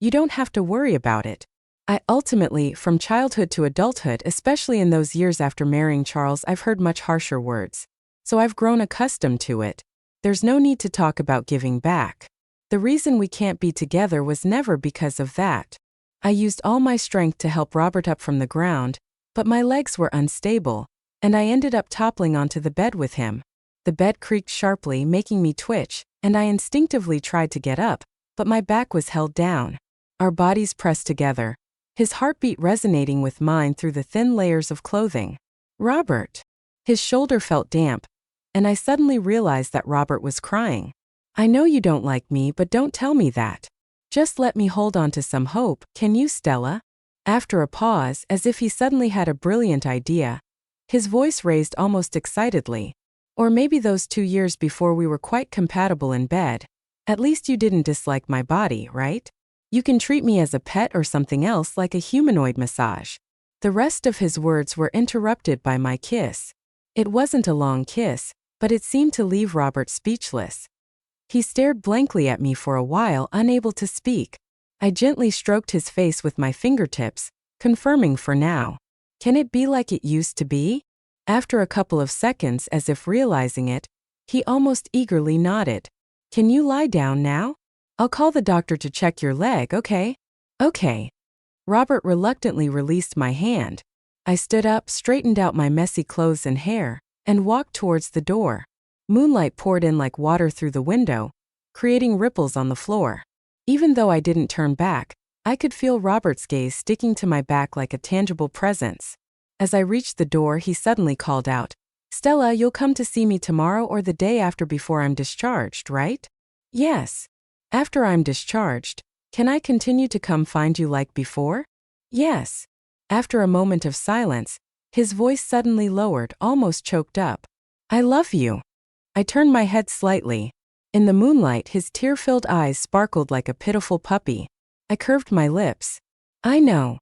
You don't have to worry about it. I ultimately, from childhood to adulthood, especially in those years after marrying Charles, I've heard much harsher words. So I've grown accustomed to it. There's no need to talk about giving back. The reason we can't be together was never because of that. I used all my strength to help Robert up from the ground, but my legs were unstable, and I ended up toppling onto the bed with him. The bed creaked sharply, making me twitch, and I instinctively tried to get up, but my back was held down. Our bodies pressed together, his heartbeat resonating with mine through the thin layers of clothing. Robert. His shoulder felt damp, and I suddenly realized that Robert was crying. I know you don't like me, but don't tell me that. Just let me hold on to some hope, can you, Stella? After a pause, as if he suddenly had a brilliant idea, his voice raised almost excitedly. Or maybe those 2 years before we were quite compatible in bed. At least you didn't dislike my body, right? You can treat me as a pet or something else like a humanoid massage. The rest of his words were interrupted by my kiss. It wasn't a long kiss, but it seemed to leave Robert speechless. He stared blankly at me for a while, unable to speak. I gently stroked his face with my fingertips, confirming for now. Can it be like it used to be? After a couple of seconds, as if realizing it, he almost eagerly nodded. Can you lie down now? I'll call the doctor to check your leg, okay? Okay. Robert reluctantly released my hand. I stood up, straightened out my messy clothes and hair, and walked towards the door. Moonlight poured in like water through the window, creating ripples on the floor. Even though I didn't turn back, I could feel Robert's gaze sticking to my back like a tangible presence. As I reached the door, he suddenly called out, Stella, you'll come to see me tomorrow or the day after before I'm discharged, right? Yes. After I'm discharged, can I continue to come find you like before? Yes. After a moment of silence, his voice suddenly lowered, almost choked up. I love you. I turned my head slightly. In the moonlight, his tear-filled eyes sparkled like a pitiful puppy. I curved my lips. I know.